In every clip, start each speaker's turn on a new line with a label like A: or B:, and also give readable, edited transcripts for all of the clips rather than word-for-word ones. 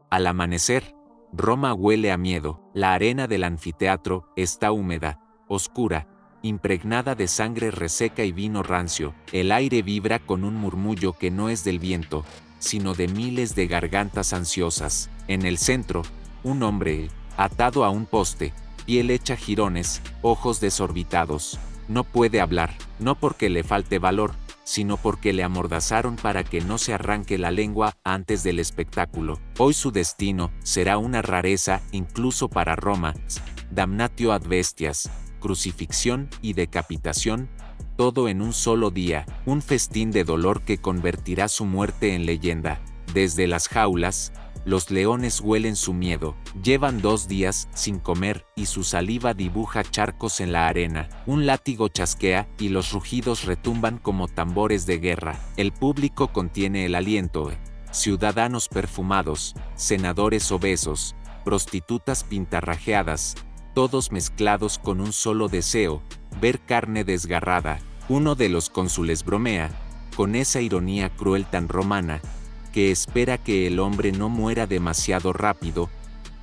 A: Al amanecer, Roma huele a miedo. La arena del anfiteatro está húmeda, oscura, impregnada de sangre reseca y vino rancio. El aire vibra con un murmullo que no es del viento, sino de miles de gargantas ansiosas. En el centro, un hombre, atado a un poste, piel hecha jirones, ojos desorbitados. No puede hablar, no porque le falte valor, sino porque le amordazaron para que no se arranque la lengua antes del espectáculo. Hoy su destino será una rareza incluso para Roma. Damnatio ad bestias, crucifixión y decapitación, todo en un solo día, un festín de dolor que convertirá su muerte en leyenda. Desde las jaulas, los leones huelen su miedo, llevan 2 días sin comer y su saliva dibuja charcos en la arena. Un látigo chasquea y los rugidos retumban como tambores de guerra. El público contiene el aliento. Ciudadanos perfumados, senadores obesos, prostitutas pintarrajeadas, todos mezclados con un solo deseo, ver carne desgarrada. Uno de los cónsules bromea, con esa ironía cruel tan romana, que espera que el hombre no muera demasiado rápido.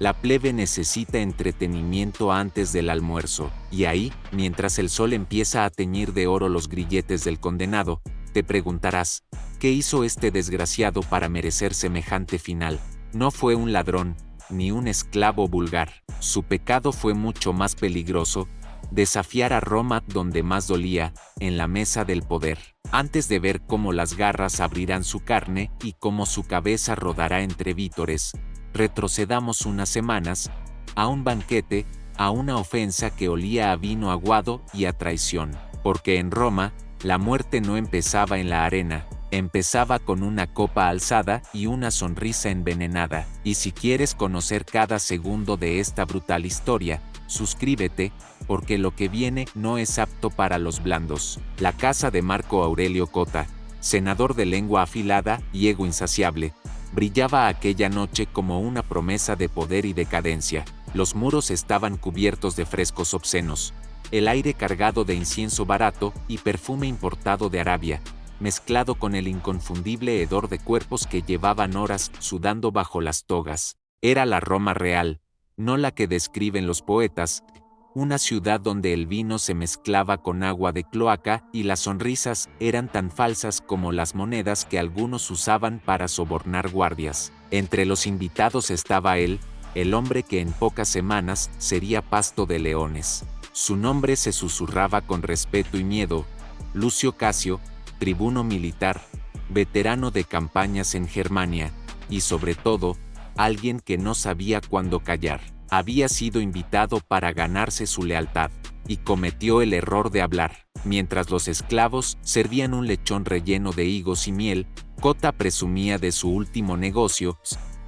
A: La plebe necesita entretenimiento antes del almuerzo, y ahí, mientras el sol empieza a teñir de oro los grilletes del condenado, te preguntarás, ¿qué hizo este desgraciado para merecer semejante final? No fue un ladrón, ni un esclavo vulgar. Su pecado fue mucho más peligroso, desafiar a Roma donde más dolía, en la mesa del poder. Antes de ver cómo las garras abrirán su carne y cómo su cabeza rodará entre vítores, retrocedamos unas semanas, a un banquete, a una ofensa que olía a vino aguado y a traición. Porque en Roma, la muerte no empezaba en la arena, empezaba con una copa alzada y una sonrisa envenenada. Y si quieres conocer cada segundo de esta brutal historia, suscríbete, porque lo que viene no es apto para los blandos. La casa de Marco Aurelio Cota, senador de lengua afilada y ego insaciable, brillaba aquella noche como una promesa de poder y decadencia. Los muros estaban cubiertos de frescos obscenos, el aire cargado de incienso barato y perfume importado de Arabia, mezclado con el inconfundible hedor de cuerpos que llevaban horas sudando bajo las togas. Era la Roma real, no la que describen los poetas, una ciudad donde el vino se mezclaba con agua de cloaca y las sonrisas eran tan falsas como las monedas que algunos usaban para sobornar guardias. Entre los invitados estaba él, el hombre que en pocas semanas sería pasto de leones. Su nombre se susurraba con respeto y miedo: Lucio Casio, tribuno militar, veterano de campañas en Germania, y sobre todo, alguien que no sabía cuándo callar. Había sido invitado para ganarse su lealtad, y cometió el error de hablar. Mientras los esclavos servían un lechón relleno de higos y miel, Cota presumía de su último negocio,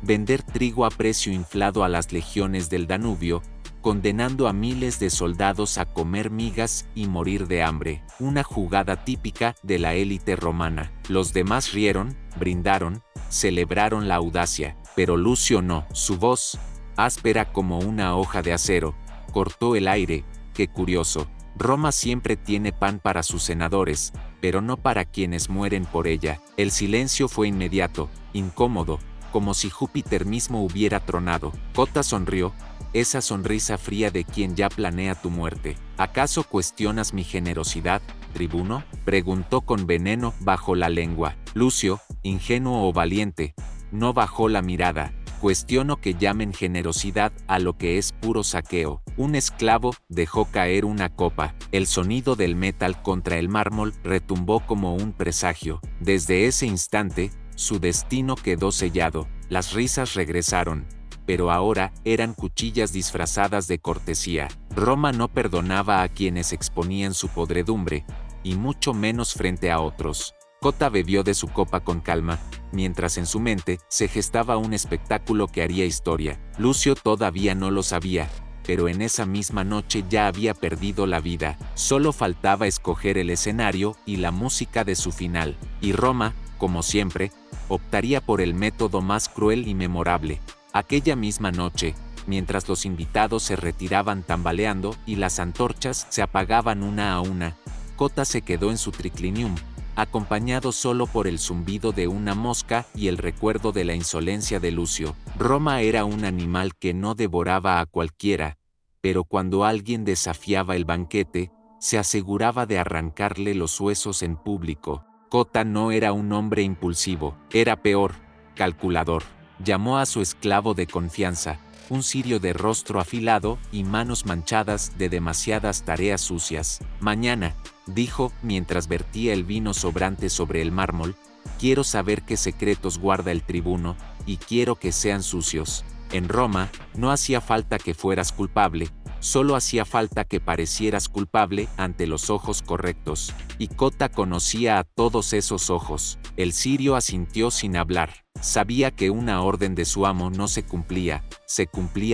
A: vender trigo a precio inflado a las legiones del Danubio, condenando a miles de soldados a comer migas y morir de hambre. Una jugada típica de la élite romana. Los demás rieron, brindaron, celebraron la audacia, pero Lucio no. Su voz, áspera como una hoja de acero, cortó el aire. Qué curioso. Roma siempre tiene pan para sus senadores, pero no para quienes mueren por ella. El silencio fue inmediato, incómodo, como si Júpiter mismo hubiera tronado. Cota sonrió, esa sonrisa fría de quien ya planea tu muerte. ¿Acaso cuestionas mi generosidad, tribuno?, preguntó con veneno bajo la lengua. Lucio, ingenuo o valiente, no bajó la mirada. Cuestiono que llamen generosidad a lo que es puro saqueo. Un esclavo dejó caer una copa. El sonido del metal contra el mármol retumbó como un presagio. Desde ese instante, su destino quedó sellado. Las risas regresaron, pero ahora eran cuchillas disfrazadas de cortesía. Roma no perdonaba a quienes exponían su podredumbre, y mucho menos frente a otros. Cota bebió de su copa con calma, mientras en su mente se gestaba un espectáculo que haría historia. Lucio todavía no lo sabía, pero en esa misma noche ya había perdido la vida. Solo faltaba escoger el escenario y la música de su final, y Roma, como siempre, optaría por el método más cruel y memorable. Aquella misma noche, mientras los invitados se retiraban tambaleando y las antorchas se apagaban una a una, Cota se quedó en su triclinium, acompañado solo por el zumbido de una mosca y el recuerdo de la insolencia de Lucio. Roma era un animal que no devoraba a cualquiera, pero cuando alguien desafiaba el banquete, se aseguraba de arrancarle los huesos en público. Cota no era un hombre impulsivo, era peor, calculador. Llamó a su esclavo de confianza, un sirio de rostro afilado y manos manchadas de demasiadas tareas sucias. Mañana, dijo mientras vertía el vino sobrante sobre el mármol, quiero saber qué secretos guarda el tribuno, y quiero que sean sucios. En Roma, no hacía falta que fueras culpable, solo hacía falta que parecieras culpable ante los ojos correctos. Y Cota conocía a todos esos ojos. El sirio asintió sin hablar. Sabía que una orden de su amo no se cumplía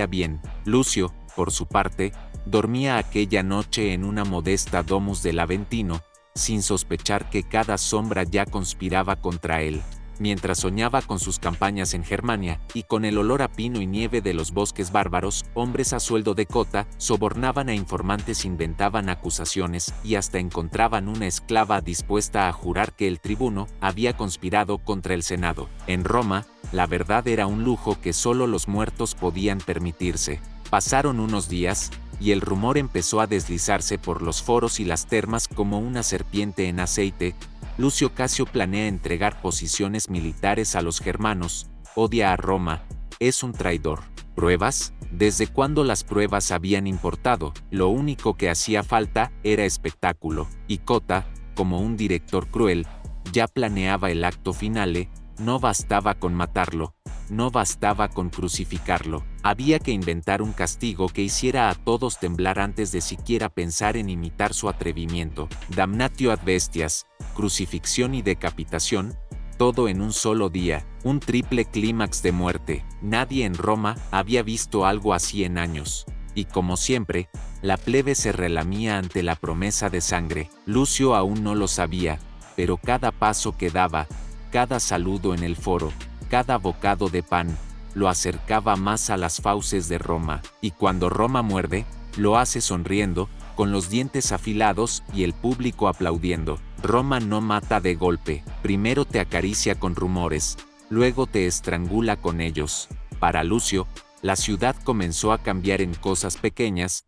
A: bien. Lucio, por su parte, dormía aquella noche en una modesta domus del Aventino, sin sospechar que cada sombra ya conspiraba contra él. Mientras soñaba con sus campañas en Germania, y con el olor a pino y nieve de los bosques bárbaros, hombres a sueldo de Cota sobornaban a informantes, inventaban acusaciones, y hasta encontraban una esclava dispuesta a jurar que el tribuno había conspirado contra el Senado. En Roma, la verdad era un lujo que solo los muertos podían permitirse. Pasaron unos días, y el rumor empezó a deslizarse por los foros y las termas como una serpiente en aceite. Lucio Casio planea entregar posiciones militares a los germanos, odia a Roma, es un traidor. ¿Pruebas? ¿Desde cuándo las pruebas habían importado? Lo único que hacía falta era espectáculo, y Cota, como un director cruel, ya planeaba el acto finale. No bastaba con matarlo, no bastaba con crucificarlo, había que inventar un castigo que hiciera a todos temblar antes de siquiera pensar en imitar su atrevimiento. Damnatio ad bestias, crucifixión y decapitación, todo en un solo día, un triple clímax de muerte. Nadie en Roma había visto algo así en años. Y como siempre, la plebe se relamía ante la promesa de sangre. Lucio aún no lo sabía, pero cada paso que daba, cada saludo en el foro, cada bocado de pan, lo acercaba más a las fauces de Roma. Y cuando Roma muerde, lo hace sonriendo, con los dientes afilados y el público aplaudiendo. Roma no mata de golpe, primero te acaricia con rumores, luego te estrangula con ellos. Para Lucio, la ciudad comenzó a cambiar en cosas pequeñas,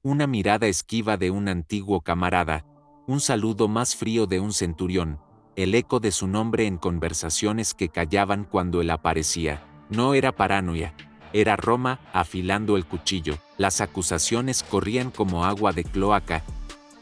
A: una mirada esquiva de un antiguo camarada, un saludo más frío de un centurión, el eco de su nombre en conversaciones que callaban cuando él aparecía. No era paranoia, era Roma afilando el cuchillo. Las acusaciones corrían como agua de cloaca,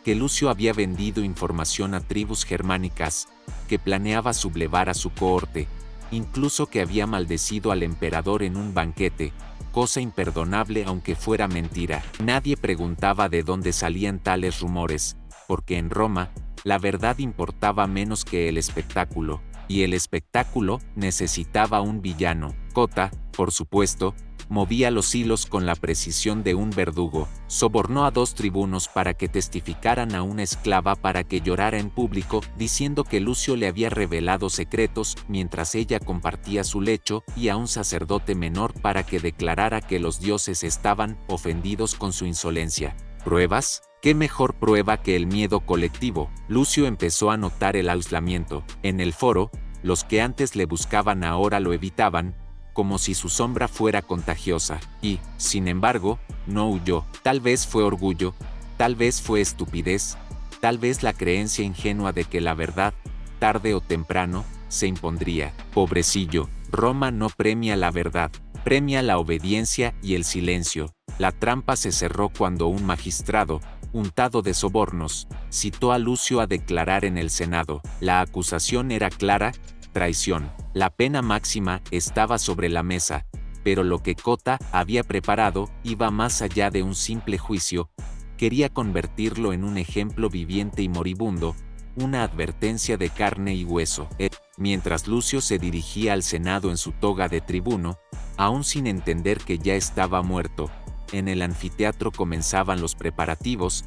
A: que Lucio había vendido información a tribus germánicas, que planeaba sublevar a su cohorte, incluso que había maldecido al emperador en un banquete, cosa imperdonable aunque fuera mentira. Nadie preguntaba de dónde salían tales rumores, porque en Roma, la verdad importaba menos que el espectáculo, y el espectáculo necesitaba un villano. Cota, por supuesto, movía los hilos con la precisión de un verdugo. Sobornó a 2 tribunos para que testificaran a una esclava para que llorara en público, diciendo que Lucio le había revelado secretos mientras ella compartía su lecho, y a un sacerdote menor para que declarara que los dioses estaban ofendidos con su insolencia. ¿Pruebas? ¿Qué mejor prueba que el miedo colectivo? Lucio empezó a notar el aislamiento. En el foro, los que antes le buscaban ahora lo evitaban, como si su sombra fuera contagiosa, y, sin embargo, no huyó. Tal vez fue orgullo, tal vez fue estupidez, tal vez la creencia ingenua de que la verdad, tarde o temprano, se impondría. Pobrecillo, Roma no premia la verdad, premia la obediencia y el silencio. La trampa se cerró cuando un magistrado, untado de sobornos, citó a Lucio a declarar en el Senado. La acusación era clara: traición. La pena máxima estaba sobre la mesa, pero lo que Cota había preparado iba más allá de un simple juicio. Quería convertirlo en un ejemplo viviente y moribundo, una advertencia de carne y hueso. Mientras Lucio se dirigía al Senado en su toga de tribuno, aún sin entender que ya estaba muerto, en el anfiteatro comenzaban los preparativos: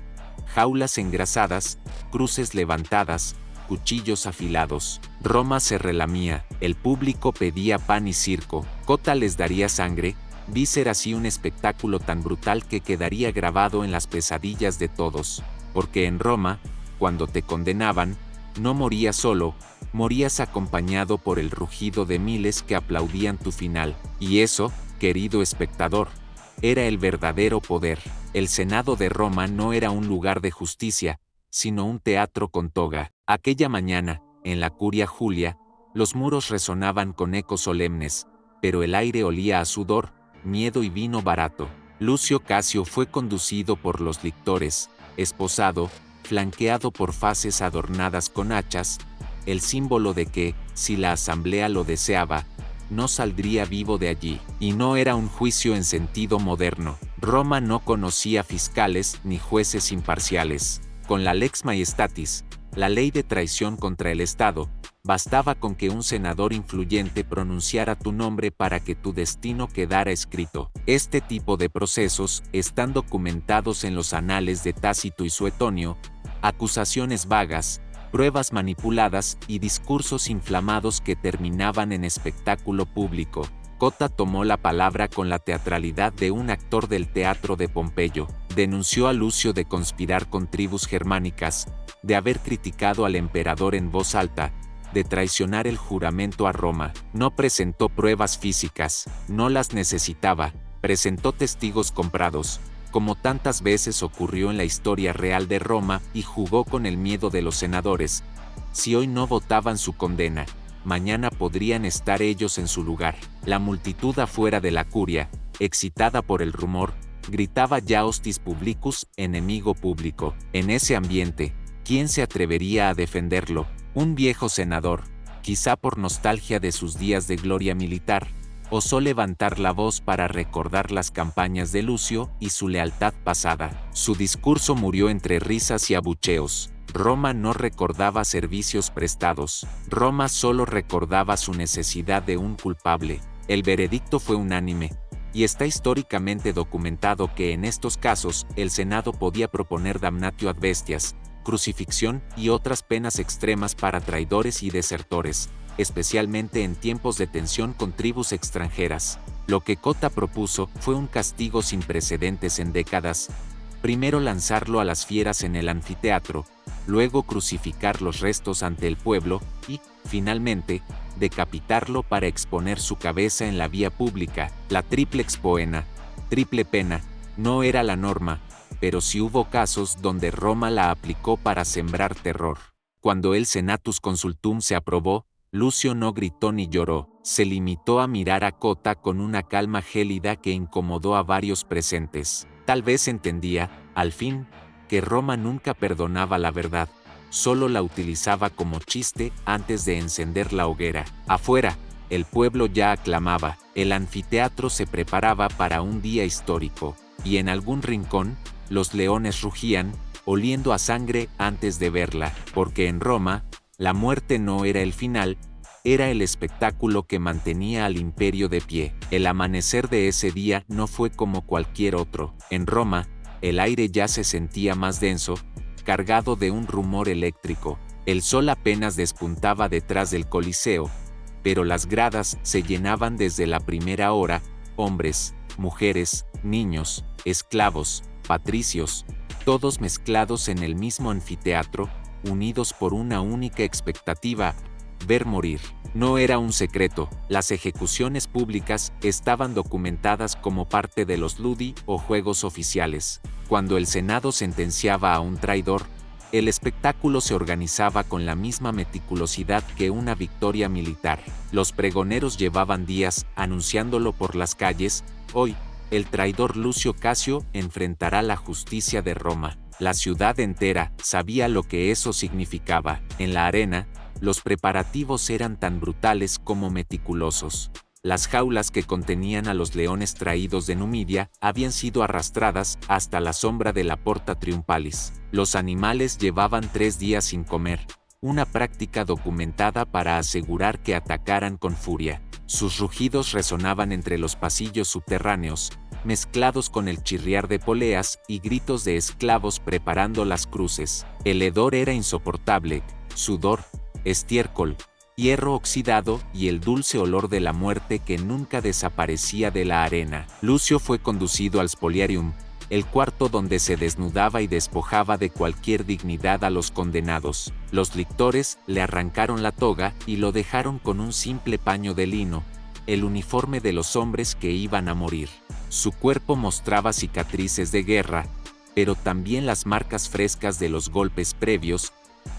A: jaulas engrasadas, cruces levantadas, cuchillos afilados. Roma se relamía, el público pedía pan y circo. Cota les daría sangre, vísceras y un espectáculo tan brutal que quedaría grabado en las pesadillas de todos. Porque en Roma, cuando te condenaban, no morías solo, morías acompañado por el rugido de miles que aplaudían tu final. Y eso, querido espectador, era el verdadero poder. El Senado de Roma no era un lugar de justicia, sino un teatro con toga. Aquella mañana, en la Curia Julia, los muros resonaban con ecos solemnes, pero el aire olía a sudor, miedo y vino barato. Lucio Casio fue conducido por los lictores, esposado, flanqueado por faces adornadas con hachas, el símbolo de que, si la asamblea lo deseaba, no saldría vivo de allí. Y no era un juicio en sentido moderno. Roma no conocía fiscales ni jueces imparciales. Con la Lex Majestatis, la ley de traición contra el Estado, bastaba con que un senador influyente pronunciara tu nombre para que tu destino quedara escrito. Este tipo de procesos están documentados en los anales de Tácito y Suetonio, acusaciones vagas, pruebas manipuladas y discursos inflamados que terminaban en espectáculo público. Cota tomó la palabra con la teatralidad de un actor del teatro de Pompeyo. Denunció a Lucio de conspirar con tribus germánicas, de haber criticado al emperador en voz alta, de traicionar el juramento a Roma. No presentó pruebas físicas, no las necesitaba, presentó testigos comprados, como tantas veces ocurrió en la historia real de Roma, y jugó con el miedo de los senadores. Si hoy no votaban su condena, mañana podrían estar ellos en su lugar. La multitud afuera de la curia, excitada por el rumor, gritaba ya hostis publicus, enemigo público. En ese ambiente, ¿quién se atrevería a defenderlo? Un viejo senador, quizá por nostalgia de sus días de gloria militar, osó levantar la voz para recordar las campañas de Lucio y su lealtad pasada. Su discurso murió entre risas y abucheos. Roma no recordaba servicios prestados. Roma solo recordaba su necesidad de un culpable. El veredicto fue unánime, y está históricamente documentado que en estos casos el Senado podía proponer damnatio ad bestias, crucifixión y otras penas extremas para traidores y desertores, especialmente en tiempos de tensión con tribus extranjeras. Lo que Cota propuso fue un castigo sin precedentes en décadas. Primero lanzarlo a las fieras en el anfiteatro, luego crucificar los restos ante el pueblo y, finalmente, decapitarlo para exponer su cabeza en la vía pública. La triplex poena, triple pena, no era la norma, pero sí hubo casos donde Roma la aplicó para sembrar terror. Cuando el Senatus Consultum se aprobó, Lucio no gritó ni lloró, se limitó a mirar a Cota con una calma gélida que incomodó a varios presentes. Tal vez entendía, al fin, que Roma nunca perdonaba la verdad, solo la utilizaba como chiste antes de encender la hoguera. Afuera, el pueblo ya aclamaba, el anfiteatro se preparaba para un día histórico, y en algún rincón, los leones rugían, oliendo a sangre antes de verla, porque en Roma, la muerte no era el final, era el espectáculo que mantenía al imperio de pie. El amanecer de ese día no fue como cualquier otro. En Roma, el aire ya se sentía más denso, cargado de un rumor eléctrico. El sol apenas despuntaba detrás del Coliseo, pero las gradas se llenaban desde la primera hora, hombres, mujeres, niños, esclavos, patricios, todos mezclados en el mismo anfiteatro, unidos por una única expectativa: ver morir. No era un secreto, las ejecuciones públicas estaban documentadas como parte de los ludi o juegos oficiales. Cuando el Senado sentenciaba a un traidor, el espectáculo se organizaba con la misma meticulosidad que una victoria militar. Los pregoneros llevaban días anunciándolo por las calles: hoy, el traidor Lucio Casio enfrentará la justicia de Roma. La ciudad entera sabía lo que eso significaba. En la arena, los preparativos eran tan brutales como meticulosos. Las jaulas que contenían a los leones traídos de Numidia habían sido arrastradas hasta la sombra de la Porta Triumpalis. Los animales llevaban 3 días sin comer, una práctica documentada para asegurar que atacaran con furia. Sus rugidos resonaban entre los pasillos subterráneos, mezclados con el chirriar de poleas y gritos de esclavos preparando las cruces. El hedor era insoportable: sudor, estiércol, hierro oxidado y el dulce olor de la muerte que nunca desaparecía de la arena. Lucio fue conducido al Spoliarium, el cuarto donde se desnudaba y despojaba de cualquier dignidad a los condenados. Los lictores le arrancaron la toga y lo dejaron con un simple paño de lino, el uniforme de los hombres que iban a morir. Su cuerpo mostraba cicatrices de guerra, pero también las marcas frescas de los golpes previos.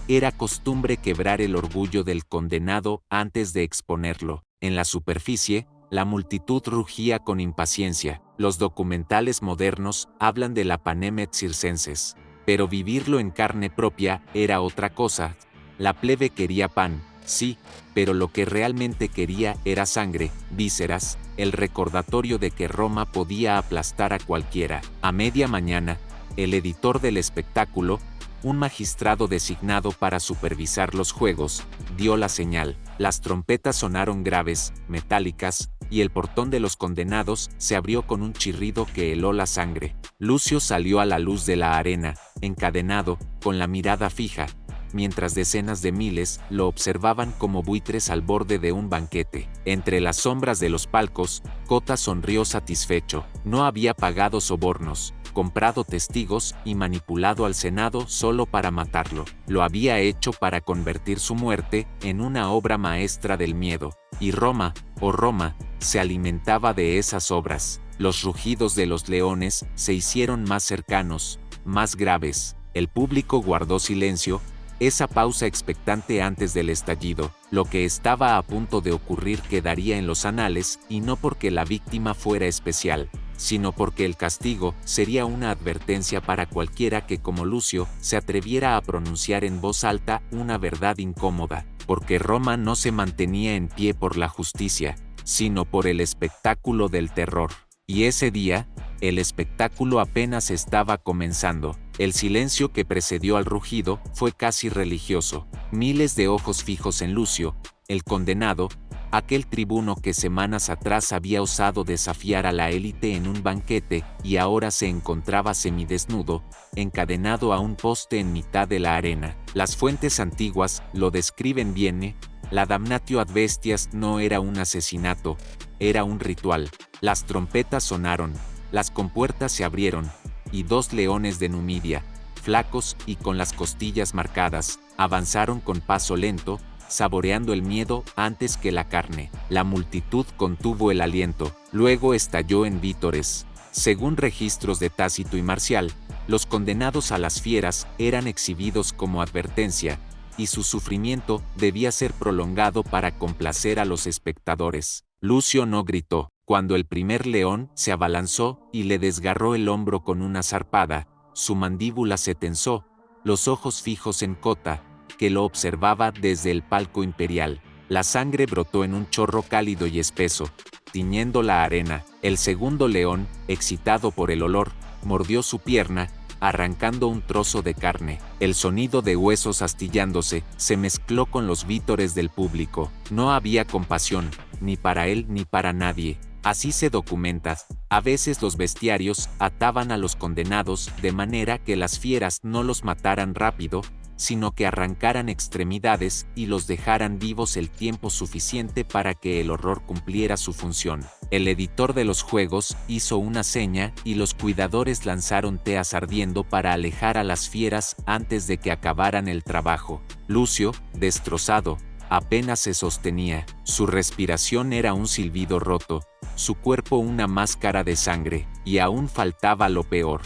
A: Era costumbre quebrar el orgullo del condenado antes de exponerlo. En la superficie, la multitud rugía con impaciencia. Los documentales modernos hablan de la panem circenses, pero vivirlo en carne propia era otra cosa. La plebe quería pan, sí, pero lo que realmente quería era sangre, vísceras, el recordatorio de que Roma podía aplastar a cualquiera. A media mañana, el editor del espectáculo, un magistrado designado para supervisar los juegos, dio la señal. Las trompetas sonaron graves, metálicas, y el portón de los condenados se abrió con un chirrido que heló la sangre. Lucio salió a la luz de la arena, encadenado, con la mirada fija, mientras decenas de miles lo observaban como buitres al borde de un banquete. Entre las sombras de los palcos, Cota sonrió satisfecho. No había pagado sobornos, comprado testigos y manipulado al Senado solo para matarlo. Lo había hecho para convertir su muerte en una obra maestra del miedo. Y Roma, oh Roma, se alimentaba de esas obras. Los rugidos de los leones se hicieron más cercanos, más graves. El público guardó silencio, esa pausa expectante antes del estallido. Lo que estaba a punto de ocurrir quedaría en los anales, y no porque la víctima fuera especial, sino porque el castigo sería una advertencia para cualquiera que como Lucio se atreviera a pronunciar en voz alta una verdad incómoda, porque Roma no se mantenía en pie por la justicia, sino por el espectáculo del terror. Y ese día, el espectáculo apenas estaba comenzando. El silencio que precedió al rugido fue casi religioso. Miles de ojos fijos en Lucio, el condenado, aquel tribuno que semanas atrás había osado desafiar a la élite en un banquete y ahora se encontraba semidesnudo, encadenado a un poste en mitad de la arena. Las fuentes antiguas lo describen bien. La damnatio ad bestias no era un asesinato, era un ritual. Las trompetas sonaron, las compuertas se abrieron, y dos leones de Numidia, flacos y con las costillas marcadas, avanzaron con paso lento, saboreando el miedo antes que la carne. La multitud contuvo el aliento, luego estalló en vítores. Según registros de Tácito y Marcial, los condenados a las fieras eran exhibidos como advertencia, y su sufrimiento debía ser prolongado para complacer a los espectadores. Lucio no gritó. Cuando el primer león se abalanzó y le desgarró el hombro con una zarpada, su mandíbula se tensó, los ojos fijos en Cota, que lo observaba desde el palco imperial. La sangre brotó en un chorro cálido y espeso, tiñendo la arena. El segundo león, excitado por el olor, mordió su pierna, arrancando un trozo de carne. El sonido de huesos astillándose se mezcló con los vítores del público. No había compasión, ni para él ni para nadie. Así se documenta. A veces los bestiarios ataban a los condenados de manera que las fieras no los mataran rápido, sino que arrancaran extremidades y los dejaran vivos el tiempo suficiente para que el horror cumpliera su función. El editor de los juegos hizo una seña y los cuidadores lanzaron teas ardiendo para alejar a las fieras antes de que acabaran el trabajo. Lucio, destrozado, apenas se sostenía. Su respiración era un silbido roto, su cuerpo una máscara de sangre, y aún faltaba lo peor.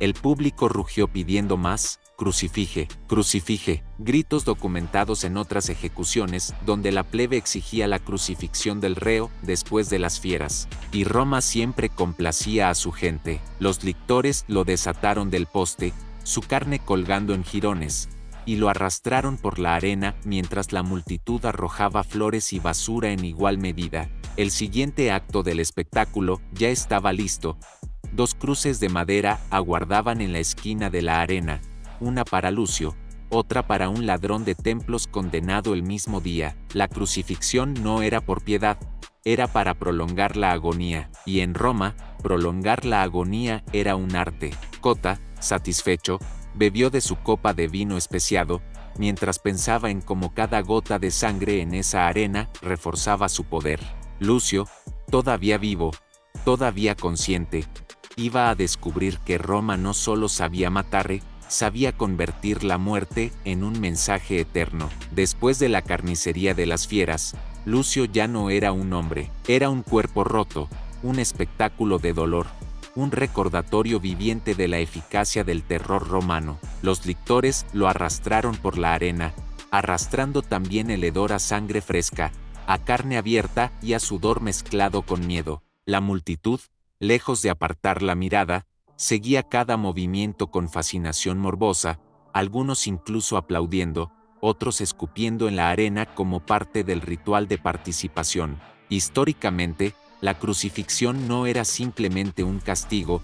A: El público rugió pidiendo más. Crucifige, crucifige, gritos documentados en otras ejecuciones donde la plebe exigía la crucifixión del reo después de las fieras. Y Roma siempre complacía a su gente. Los lictores lo desataron del poste, su carne colgando en jirones, y lo arrastraron por la arena mientras la multitud arrojaba flores y basura en igual medida. El siguiente acto del espectáculo ya estaba listo. Dos cruces de madera aguardaban en la esquina de la arena, una para Lucio, otra para un ladrón de templos condenado el mismo día. La crucifixión no era por piedad, era para prolongar la agonía, y en Roma, prolongar la agonía era un arte. Cota, satisfecho, bebió de su copa de vino especiado, mientras pensaba en cómo cada gota de sangre en esa arena reforzaba su poder. Lucio, todavía vivo, todavía consciente, iba a descubrir que Roma no solo sabía matar, sabía convertir la muerte en un mensaje eterno. Después de la carnicería de las fieras, Lucio ya no era un hombre, era un cuerpo roto, un espectáculo de dolor, un recordatorio viviente de la eficacia del terror romano. Los lictores lo arrastraron por la arena, arrastrando también el hedor a sangre fresca, a carne abierta y a sudor mezclado con miedo. La multitud, lejos de apartar la mirada, seguía cada movimiento con fascinación morbosa, algunos incluso aplaudiendo, otros escupiendo en la arena como parte del ritual de participación. Históricamente, la crucifixión no era simplemente un castigo,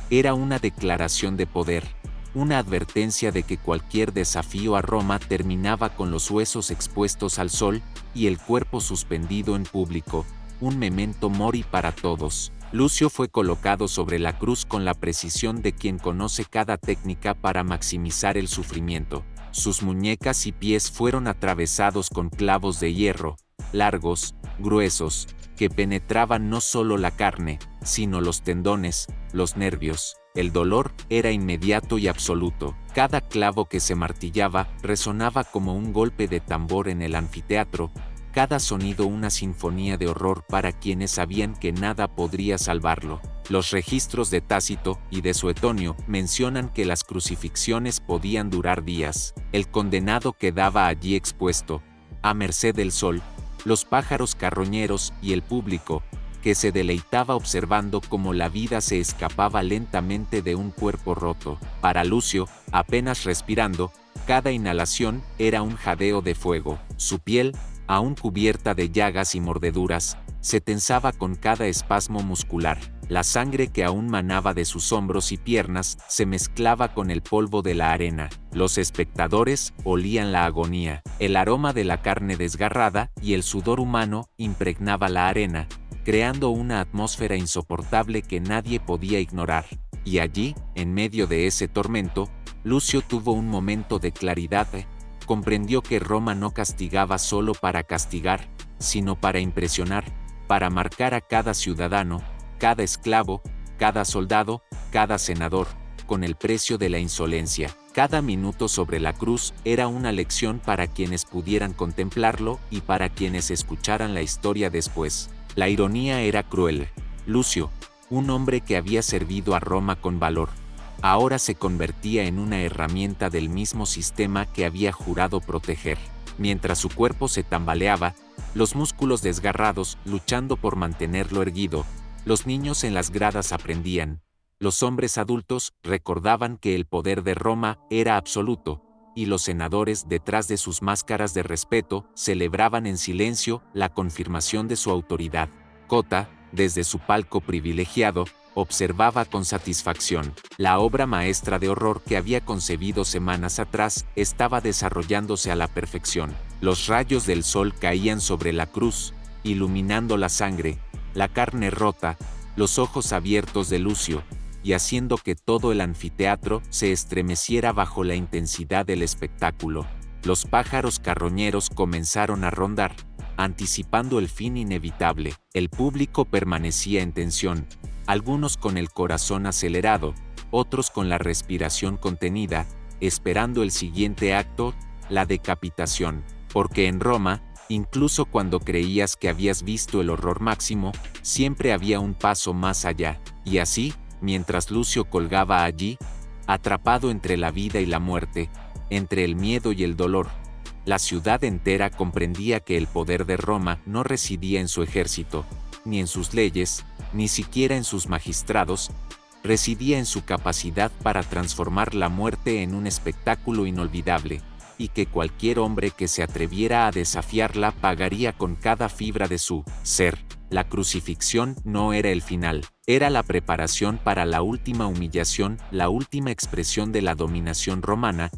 A: era una declaración de poder, una advertencia de que cualquier desafío a Roma terminaba con los huesos expuestos al sol y el cuerpo suspendido en público, un memento mori para todos. Lucio fue colocado sobre la cruz con la precisión de quien conoce cada técnica para maximizar el sufrimiento. Sus muñecas y pies fueron atravesados con clavos de hierro, largos, gruesos, que penetraban no solo la carne, sino los tendones, los nervios. El dolor era inmediato y absoluto. Cada clavo que se martillaba resonaba como un golpe de tambor en el anfiteatro, cada sonido una sinfonía de horror para quienes sabían que nada podría salvarlo. Los registros de Tácito y de Suetonio mencionan que las crucifixiones podían durar días. El condenado quedaba allí expuesto, a merced del sol, los pájaros carroñeros y el público, que se deleitaba observando cómo la vida se escapaba lentamente de un cuerpo roto. Para Lucio, apenas respirando, cada inhalación era un jadeo de fuego. Su piel, aún cubierta de llagas y mordeduras, se tensaba con cada espasmo muscular. La sangre que aún manaba de sus hombros y piernas se mezclaba con el polvo de la arena. Los espectadores olían la agonía. El aroma de la carne desgarrada y el sudor humano impregnaba la arena, creando una atmósfera insoportable que nadie podía ignorar. Y allí, en medio de ese tormento, Lucio tuvo un momento de claridad. Comprendió que Roma no castigaba solo para castigar, sino para impresionar, para marcar a cada ciudadano, cada esclavo, cada soldado, cada senador, con el precio de la insolencia. Cada minuto sobre la cruz era una lección para quienes pudieran contemplarlo y para quienes escucharan la historia después. La ironía era cruel. Lucio, un hombre que había servido a Roma con valor, ahora se convertía en una herramienta del mismo sistema que había jurado proteger. Mientras su cuerpo se tambaleaba, los músculos desgarrados luchando por mantenerlo erguido, los niños en las gradas aprendían, los hombres adultos recordaban que el poder de Roma era absoluto, y los senadores detrás de sus máscaras de respeto celebraban en silencio la confirmación de su autoridad. Cota, desde su palco privilegiado, observaba con satisfacción. La obra maestra de horror que había concebido semanas atrás estaba desarrollándose a la perfección. Los rayos del sol caían sobre la cruz, iluminando la sangre, la carne rota, los ojos abiertos de Lucio, y haciendo que todo el anfiteatro se estremeciera bajo la intensidad del espectáculo. Los pájaros carroñeros comenzaron a rondar, anticipando el fin inevitable. El público permanecía en tensión, algunos con el corazón acelerado, otros con la respiración contenida, esperando el siguiente acto, la decapitación. Porque en Roma, incluso cuando creías que habías visto el horror máximo, siempre había un paso más allá. Y así, mientras Lucio colgaba allí, atrapado entre la vida y la muerte, entre el miedo y el dolor, la ciudad entera comprendía que el poder de Roma no residía en su ejército, ni en sus leyes, ni siquiera en sus magistrados, residía en su capacidad para transformar la muerte en un espectáculo inolvidable, y que cualquier hombre que se atreviera a desafiarla pagaría con cada fibra de su ser. La crucifixión no era el final, era la preparación para la última humillación, la última expresión de la dominación romana,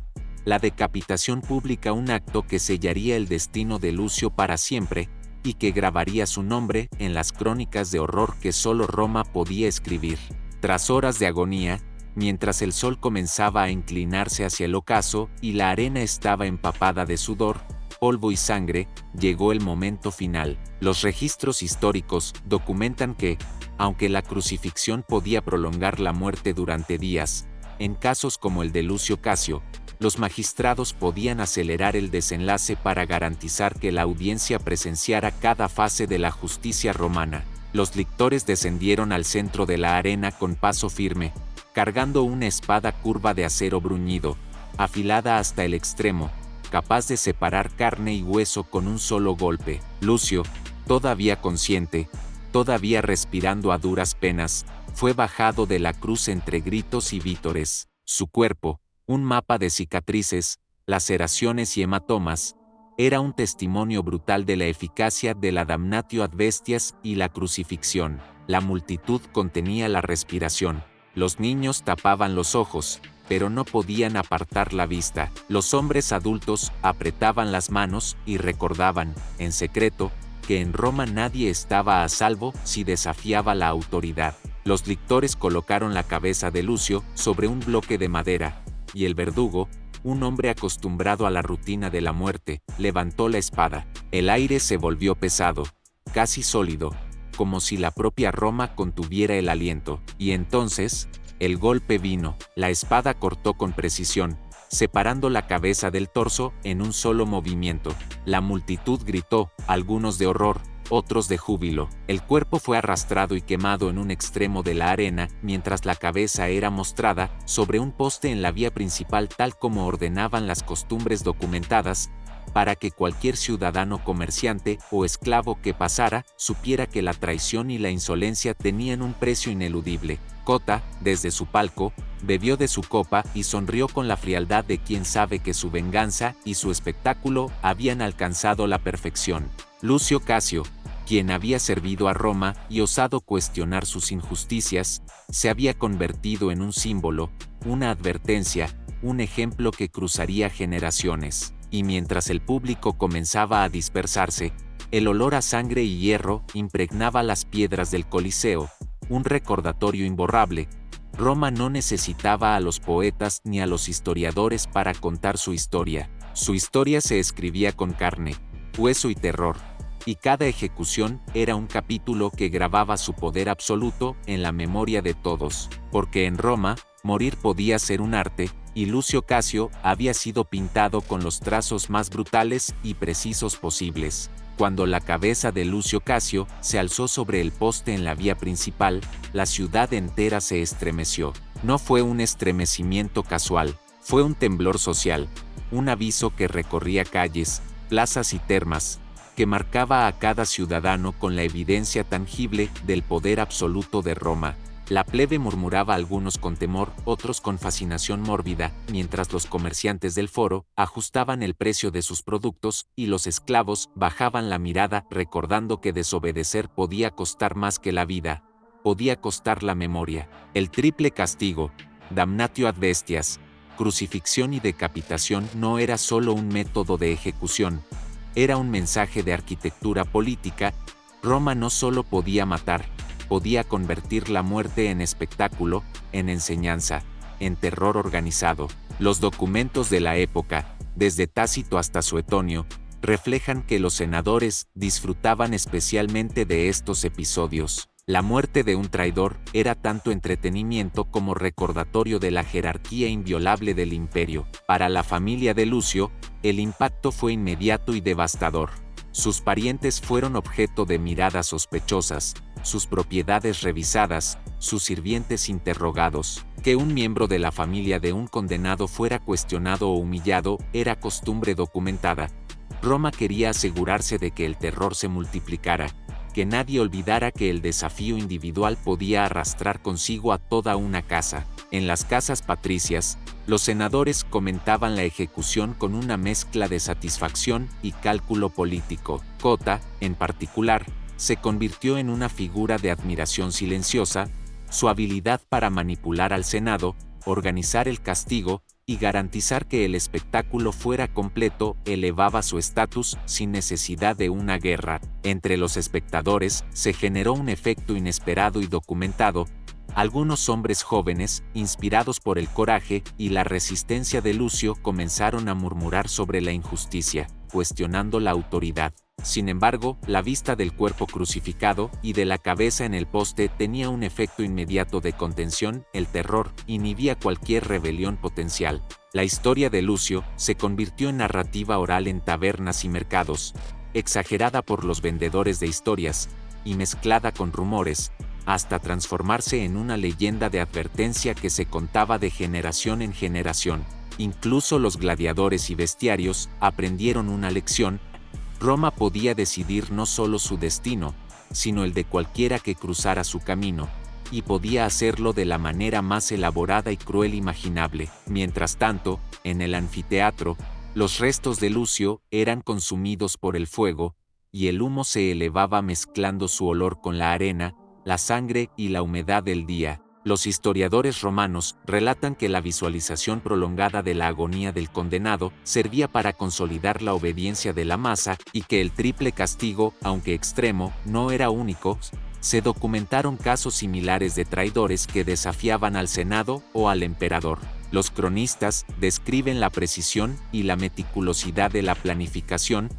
A: la decapitación pública, un acto que sellaría el destino de Lucio para siempre, y que grabaría su nombre en las crónicas de horror que solo Roma podía escribir. Tras horas de agonía, mientras el sol comenzaba a inclinarse hacia el ocaso y la arena estaba empapada de sudor, polvo y sangre, llegó el momento final. Los registros históricos documentan que, Aunque la crucifixión podía prolongar la muerte durante días, en casos como el de Lucio Casio, los magistrados podían acelerar el desenlace para garantizar que la audiencia presenciara cada fase de la justicia romana. Los lictores descendieron al centro de la arena con paso firme, cargando una espada curva de acero bruñido, afilada hasta el extremo, capaz de separar carne y hueso con un solo golpe. Lucio, todavía consciente, todavía respirando a duras penas, fue bajado de la cruz entre gritos y vítores. Su cuerpo, un mapa de cicatrices, laceraciones y hematomas, era un testimonio brutal de la eficacia de la damnatio ad bestias y la crucifixión. La multitud contenía la respiración. Los niños tapaban los ojos, pero no podían apartar la vista. Los hombres adultos apretaban las manos y recordaban, en secreto, que en Roma nadie estaba a salvo si desafiaba la autoridad. Los lictores colocaron la cabeza de Lucio sobre un bloque de madera, y el verdugo, un hombre acostumbrado a la rutina de la muerte, levantó la espada. El aire se volvió pesado, casi sólido, como si la propia Roma contuviera el aliento. Y entonces, el golpe vino. La espada cortó con precisión, separando la cabeza del torso en un solo movimiento. La multitud gritó, algunos de horror, otros de júbilo. El cuerpo fue arrastrado y quemado en un extremo de la arena, mientras la cabeza era mostrada sobre un poste en la vía principal tal como ordenaban las costumbres documentadas, para que cualquier ciudadano comerciante o esclavo que pasara supiera que la traición y la insolencia tenían un precio ineludible. Cota, desde su palco, bebió de su copa y sonrió con la frialdad de quien sabe que su venganza y su espectáculo habían alcanzado la perfección. Lucio Casio, quien había servido a Roma y osado cuestionar sus injusticias, se había convertido en un símbolo, una advertencia, un ejemplo que cruzaría generaciones. Y mientras el público comenzaba a dispersarse, el olor a sangre y hierro impregnaba las piedras del Coliseo, un recordatorio imborrable. Roma no necesitaba a los poetas ni a los historiadores para contar su historia. Su historia se escribía con carne, hueso y terror, y cada ejecución era un capítulo que grababa su poder absoluto en la memoria de todos. Porque en Roma, morir podía ser un arte, y Lucio Casio había sido pintado con los trazos más brutales y precisos posibles. Cuando la cabeza de Lucio Casio se alzó sobre el poste en la vía principal, la ciudad entera se estremeció. No fue un estremecimiento casual, fue un temblor social, un aviso que recorría calles, plazas y termas, que marcaba a cada ciudadano con la evidencia tangible del poder absoluto de Roma. La plebe murmuraba, algunos con temor, otros con fascinación mórbida, mientras los comerciantes del foro ajustaban el precio de sus productos y los esclavos bajaban la mirada recordando que desobedecer podía costar más que la vida, podía costar la memoria. El triple castigo, damnatio ad bestias, crucifixión y decapitación no era solo un método de ejecución, era un mensaje de arquitectura política. Roma no solo podía matar, podía convertir la muerte en espectáculo, en enseñanza, en terror organizado. Los documentos de la época, desde Tácito hasta Suetonio, reflejan que los senadores disfrutaban especialmente de estos episodios. La muerte de un traidor era tanto entretenimiento como recordatorio de la jerarquía inviolable del imperio. Para la familia de Lucio, el impacto fue inmediato y devastador. Sus parientes fueron objeto de miradas sospechosas, sus propiedades revisadas, sus sirvientes interrogados. Que un miembro de la familia de un condenado fuera cuestionado o humillado era costumbre documentada. Roma quería asegurarse de que el terror se multiplicara, que nadie olvidara que el desafío individual podía arrastrar consigo a toda una casa. En las casas patricias, los senadores comentaban la ejecución con una mezcla de satisfacción y cálculo político. Cota, en particular, se convirtió en una figura de admiración silenciosa. Su habilidad para manipular al Senado, organizar el castigo y garantizar que el espectáculo fuera completo elevaba su estatus sin necesidad de una guerra. Entre los espectadores se generó un efecto inesperado y documentado. Algunos hombres jóvenes, inspirados por el coraje y la resistencia de Lucio, comenzaron a murmurar sobre la injusticia, cuestionando la autoridad. Sin embargo, la vista del cuerpo crucificado y de la cabeza en el poste tenía un efecto inmediato de contención. El terror inhibía cualquier rebelión potencial. La historia de Lucio se convirtió en narrativa oral en tabernas y mercados, exagerada por los vendedores de historias y mezclada con rumores, hasta transformarse en una leyenda de advertencia que se contaba de generación en generación. Incluso los gladiadores y bestiarios aprendieron una lección. Roma podía decidir no solo su destino, sino el de cualquiera que cruzara su camino, y podía hacerlo de la manera más elaborada y cruel imaginable. Mientras tanto, en el anfiteatro, los restos de Lucio eran consumidos por el fuego, y el humo se elevaba mezclando su olor con la arena, la sangre y la humedad del día. Los historiadores romanos relatan que la visualización prolongada de la agonía del condenado servía para consolidar la obediencia de la masa y que el triple castigo, aunque extremo, no era único. Se documentaron casos similares de traidores que desafiaban al Senado o al emperador. Los cronistas describen la precisión y la meticulosidad de la planificación,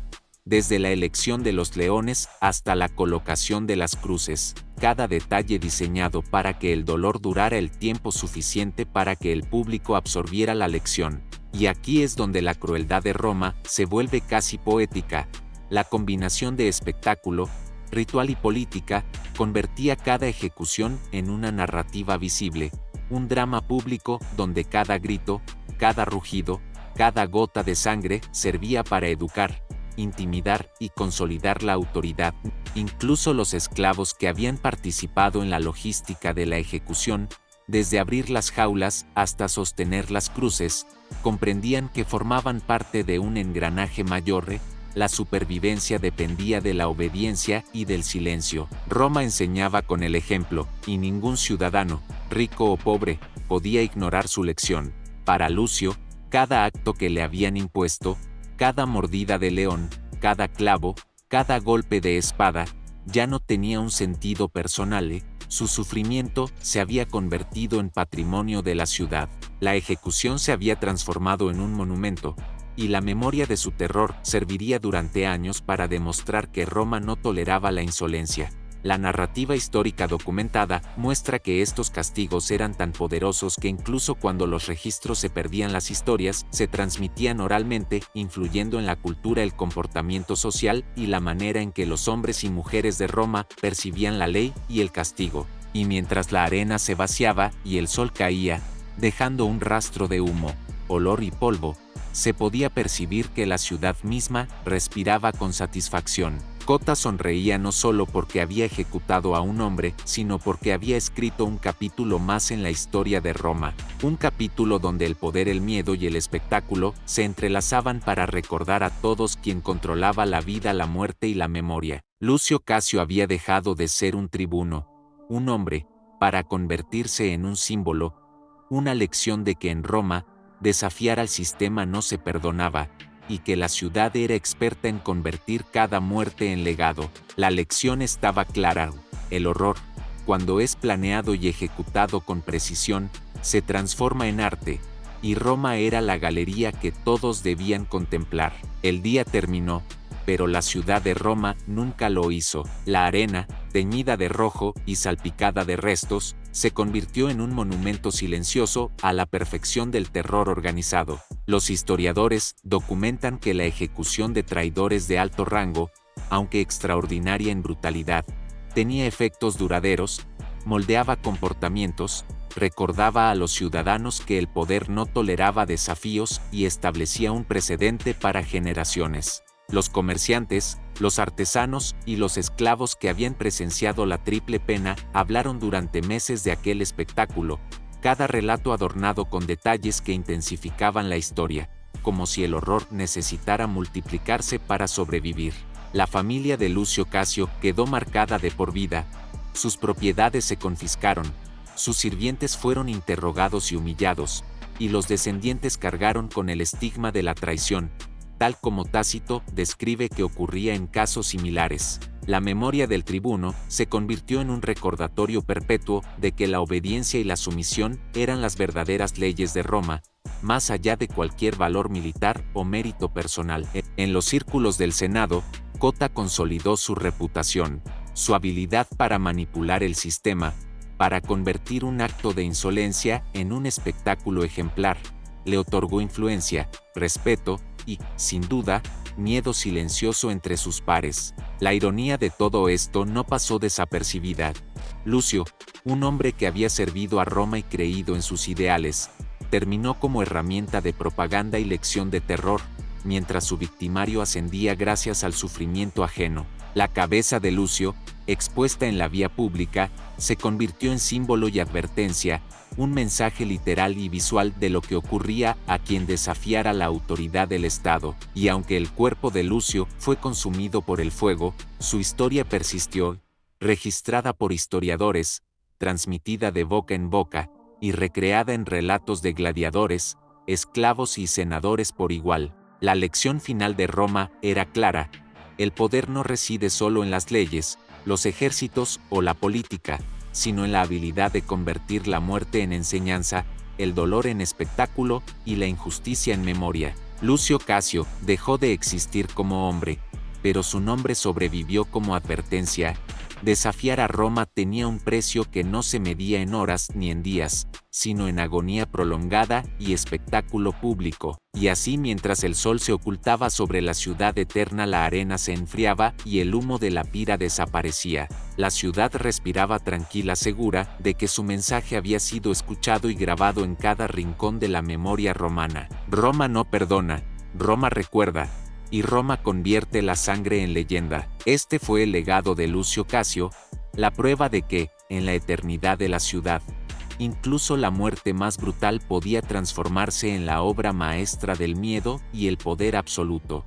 A: desde la elección de los leones hasta la colocación de las cruces, cada detalle diseñado para que el dolor durara el tiempo suficiente para que el público absorbiera la lección. Y aquí es donde la crueldad de Roma se vuelve casi poética. La combinación de espectáculo, ritual y política convertía cada ejecución en una narrativa visible, un drama público donde cada grito, cada rugido, cada gota de sangre servía para educar, intimidar y consolidar la autoridad. Incluso los esclavos que habían participado en la logística de la ejecución, desde abrir las jaulas hasta sostener las cruces, comprendían que formaban parte de un engranaje mayor. La supervivencia dependía de la obediencia y del silencio. Roma enseñaba con el ejemplo, y ningún ciudadano, rico o pobre, podía ignorar su lección. Para Lucio, cada acto que le habían impuesto, cada mordida de león, cada clavo, cada golpe de espada, ya no tenía un sentido personal. Su sufrimiento se había convertido en patrimonio de la ciudad. La ejecución se había transformado en un monumento, y la memoria de su terror serviría durante años para demostrar que Roma no toleraba la insolencia. La narrativa histórica documentada muestra que estos castigos eran tan poderosos que incluso cuando los registros se perdían, las historias se transmitían oralmente, influyendo en la cultura, el comportamiento social y la manera en que los hombres y mujeres de Roma percibían la ley y el castigo. Y mientras la arena se vaciaba y el sol caía, dejando un rastro de humo, olor y polvo, se podía percibir que la ciudad misma respiraba con satisfacción. Cota sonreía no solo porque había ejecutado a un hombre, sino porque había escrito un capítulo más en la historia de Roma, un capítulo donde el poder, el miedo y el espectáculo se entrelazaban para recordar a todos quién controlaba la vida, la muerte y la memoria. Lucio Casio había dejado de ser un tribuno, un hombre, para convertirse en un símbolo, una lección de que en Roma, desafiar al sistema no se perdonaba, y que la ciudad era experta en convertir cada muerte en legado. La lección estaba clara: el horror, cuando es planeado y ejecutado con precisión, se transforma en arte, y Roma era la galería que todos debían contemplar. El día terminó, pero la ciudad de Roma nunca lo hizo. La arena, teñida de rojo y salpicada de restos, se convirtió en un monumento silencioso a la perfección del terror organizado. Los historiadores documentan que la ejecución de traidores de alto rango, aunque extraordinaria en brutalidad, tenía efectos duraderos, moldeaba comportamientos, recordaba a los ciudadanos que el poder no toleraba desafíos y establecía un precedente para generaciones. Los comerciantes, los artesanos y los esclavos que habían presenciado la triple pena hablaron durante meses de aquel espectáculo, cada relato adornado con detalles que intensificaban la historia, como si el horror necesitara multiplicarse para sobrevivir. La familia de Lucio Casio quedó marcada de por vida, sus propiedades se confiscaron, sus sirvientes fueron interrogados y humillados, y los descendientes cargaron con el estigma de la traición, tal como Tácito describe que ocurría en casos similares. La memoria del tribuno se convirtió en un recordatorio perpetuo de que la obediencia y la sumisión eran las verdaderas leyes de Roma, más allá de cualquier valor militar o mérito personal. En los círculos del Senado, Cota consolidó su reputación, su habilidad para manipular el sistema, para convertir un acto de insolencia en un espectáculo ejemplar. Le otorgó influencia, respeto y, sin duda, miedo silencioso entre sus pares. La ironía de todo esto no pasó desapercibida. Lucio, un hombre que había servido a Roma y creído en sus ideales, terminó como herramienta de propaganda y lección de terror, mientras su victimario ascendía gracias al sufrimiento ajeno. La cabeza de Lucio, expuesta en la vía pública, se convirtió en símbolo y advertencia, un mensaje literal y visual de lo que ocurría a quien desafiara la autoridad del Estado, y aunque el cuerpo de Lucio fue consumido por el fuego, su historia persistió, registrada por historiadores, transmitida de boca en boca, y recreada en relatos de gladiadores, esclavos y senadores por igual. La lección final de Roma era clara: el poder no reside solo en las leyes, los ejércitos o la política, sino en la habilidad de convertir la muerte en enseñanza, el dolor en espectáculo y la injusticia en memoria. Lucio Casio dejó de existir como hombre, pero su nombre sobrevivió como advertencia. Desafiar a Roma tenía un precio que no se medía en horas ni en días, sino en agonía prolongada y espectáculo público. Y así, mientras el sol se ocultaba sobre la ciudad eterna, la arena se enfriaba y el humo de la pira desaparecía. La ciudad respiraba tranquila, segura de que su mensaje había sido escuchado y grabado en cada rincón de la memoria romana. Roma no perdona, Roma recuerda, y Roma convierte la sangre en leyenda. Este fue el legado de Lucio Casio, la prueba de que, en la eternidad de la ciudad, incluso la muerte más brutal podía transformarse en la obra maestra del miedo y el poder absoluto.